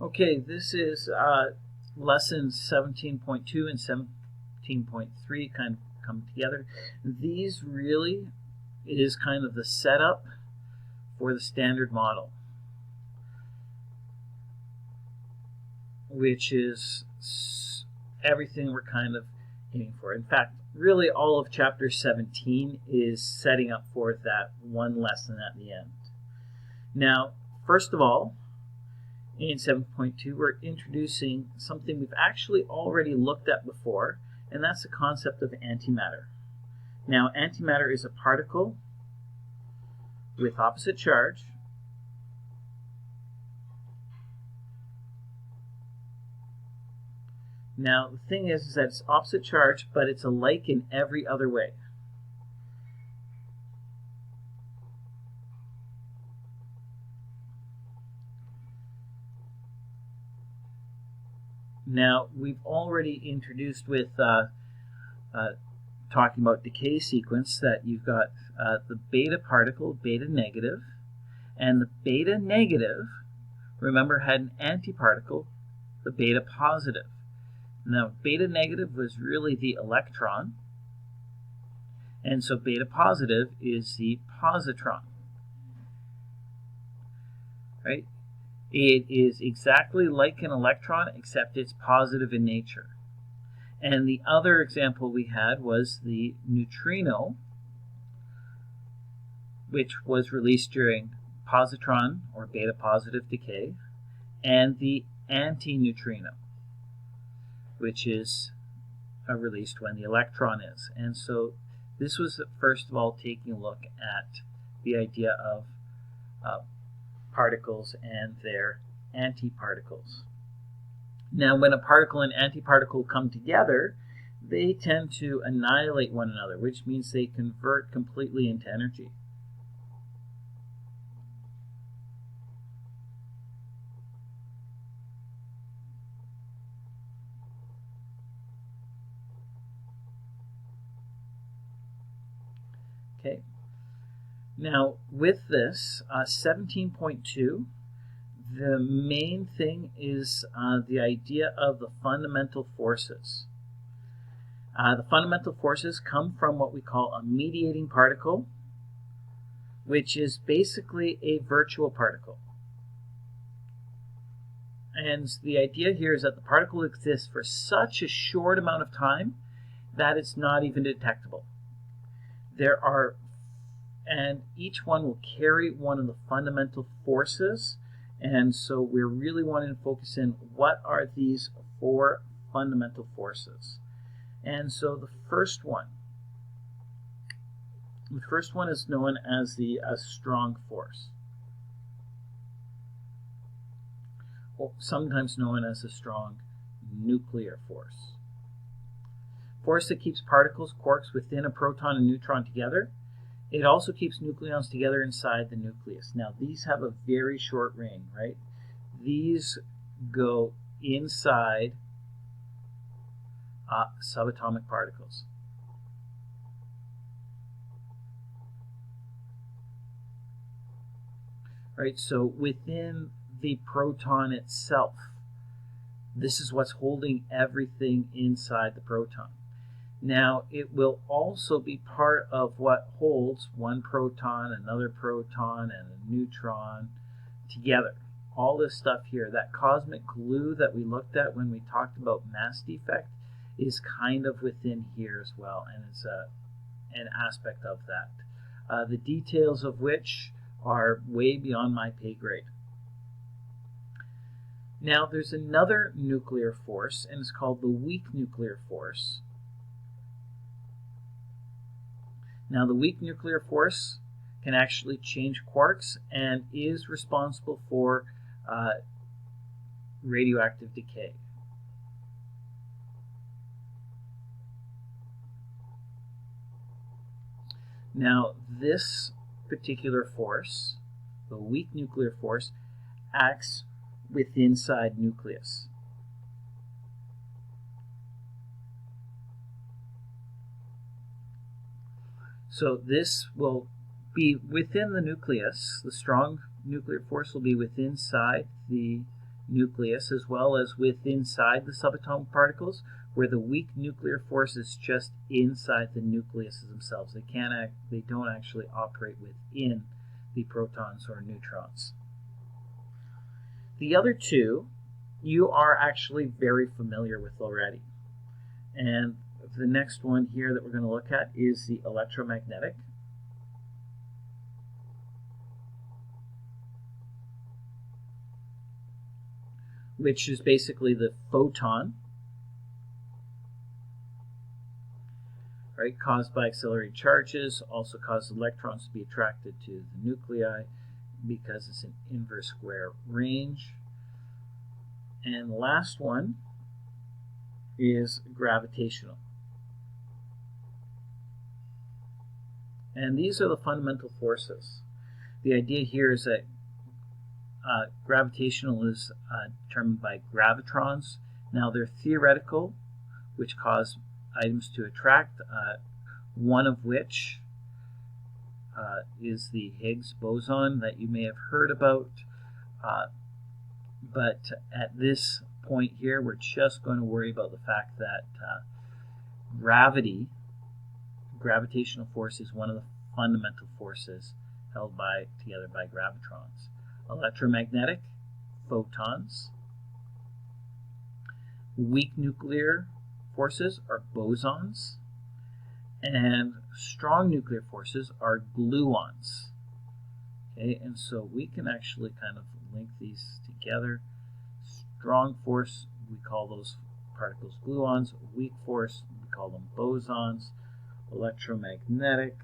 Okay, this is lessons 17.2 and 17.3 kind of come together. These really is kind of the setup for the standard model, which is everything we're kind of aiming for. In fact, really all of chapter 17 is setting up for that one lesson at the end. Now, first of all, in 7.2, we're introducing something we've actually already looked at before, and that's the concept of antimatter. Now, antimatter is a particle with opposite charge, now the thing is that it's opposite charge, but it's alike in every other way. Now, we've already introduced with talking about decay sequence that you've got the beta particle, beta negative, and the beta negative, remember, had an antiparticle, the beta positive. Now, beta negative was really the electron, and so beta positive is the positron, right? It is exactly like an electron, except it's positive in nature. And the other example we had was the neutrino, which was released during positron or beta positive decay, and the antineutrino, which is released when the electron is. And so this was, first of all, taking a look at the idea of particles and their antiparticles. Now, when a particle and antiparticle come together, they tend to annihilate one another, which means they convert completely into energy. Okay. Now, with this, 17.2, the main thing is the idea of the fundamental forces. The fundamental forces come from what we call a mediating particle, which is basically a virtual particle. And the idea here is that the particle exists for such a short amount of time that it's not even detectable. And each one will carry one of the fundamental forces. And so we're really wanting to focus in what are these four fundamental forces. And so the first one is known as the strong force, or sometimes known as a strong nuclear force. Force that keeps particles, quarks, within a proton and neutron together. It also keeps nucleons together inside the nucleus. Now, these have a very short ring, right? These go inside subatomic particles. Right, so within the proton itself, this is what's holding everything inside the proton. Now, it will also be part of what holds one proton, another proton, and a neutron together. All this stuff here, that cosmic glue that we looked at when we talked about mass defect, is kind of within here as well, and it's an aspect of that. The details of which are way beyond my pay grade. Now, there's another nuclear force, and it's called the weak nuclear force. Now, the weak nuclear force can actually change quarks and is responsible for radioactive decay. Now, this particular force, the weak nuclear force, acts inside nucleus. So this will be within the nucleus. The strong nuclear force will be within inside the nucleus, as well as inside the subatomic particles, where the weak nuclear force is just inside the nucleus themselves. They don't actually operate within the protons or neutrons. The other two you are actually very familiar with already. And the next one here that we're going to look at is the electromagnetic. Which is basically the photon, right, caused by accelerated charges, also causes electrons to be attracted to the nuclei because it's an inverse square range. And the last one is gravitational. And these are the fundamental forces. The idea here is that gravitational is determined by gravitrons. Now they're theoretical, which cause items to attract, one of which is the Higgs boson that you may have heard about. But at this point here, we're just going to worry about the fact that gravitational force is one of the fundamental forces held together by gravitrons. Electromagnetic, photons. Weak nuclear forces are bosons. And strong nuclear forces are gluons. Okay, and so we can actually kind of link these together. Strong force, we call those particles gluons. Weak force, we call them bosons. Electromagnetic,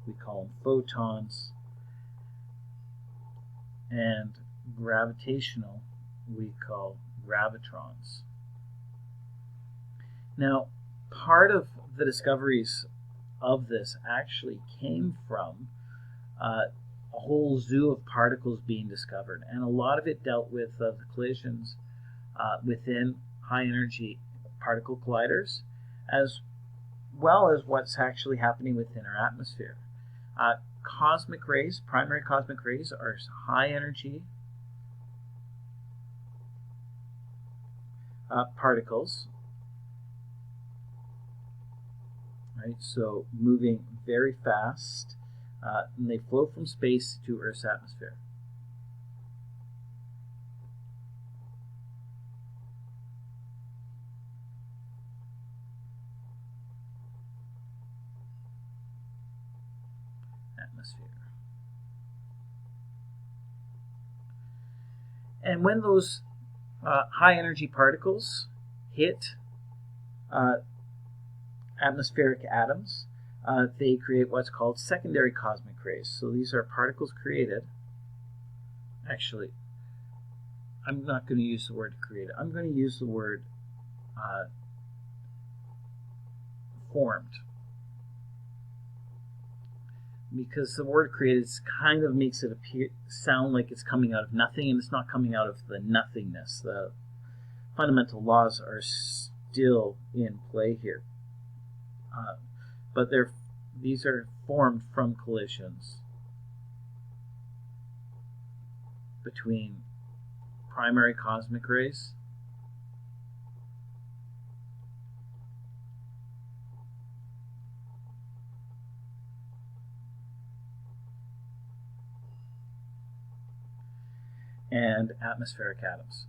we call them photons. And gravitational, we call gravitrons. Now, part of the discoveries of this actually came from a whole zoo of particles being discovered, and a lot of it dealt with the collisions within high-energy particle colliders, as well as what's actually happening within our atmosphere. Cosmic rays, primary cosmic rays, are high-energy particles, right? So moving very fast, and they flow from space to Earth's atmosphere. And when those high energy particles hit atmospheric atoms, they create what's called secondary cosmic rays. So these are particles created. Actually, I'm not going to use the word created. I'm going to use the word formed. Because the word created kind of makes it sound like it's coming out of nothing, and it's not coming out of the nothingness. The fundamental laws are still in play here. But these are formed from collisions between primary cosmic rays and atmospheric atoms.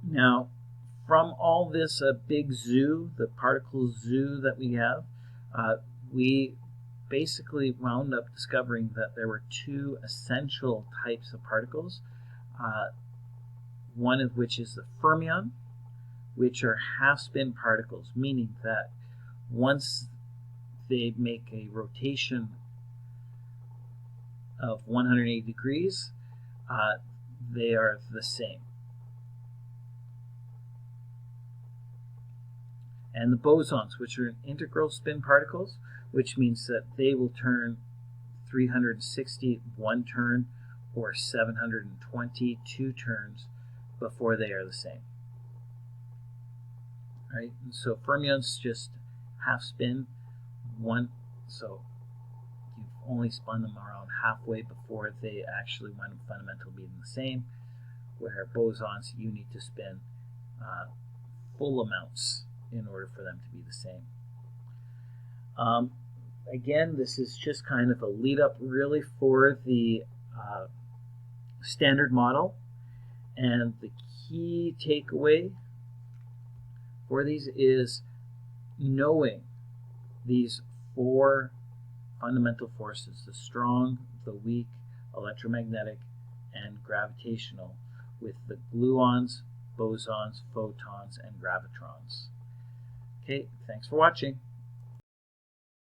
Now, from all this big zoo, the particle zoo that we have, we basically wound up discovering that there were two essential types of particles, one of which is the fermion, which are half-spin particles, meaning that once they make a rotation of 180 degrees, they are the same. And the bosons, which are integral spin particles, which means that they will turn 360 one turn or 720 two turns before they are the same. Right? And so fermions just half spin, one So you've only spun them around halfway before they actually wind up fundamentally being the same, where bosons you need to spin full amounts in order for them to be the same. Again, this is just kind of a lead up really for the standard model, and the key takeaway for these is knowing these four fundamental forces: the strong, the weak, electromagnetic, and gravitational, with the gluons, bosons, photons, and gravitrons. Okay, thanks for watching.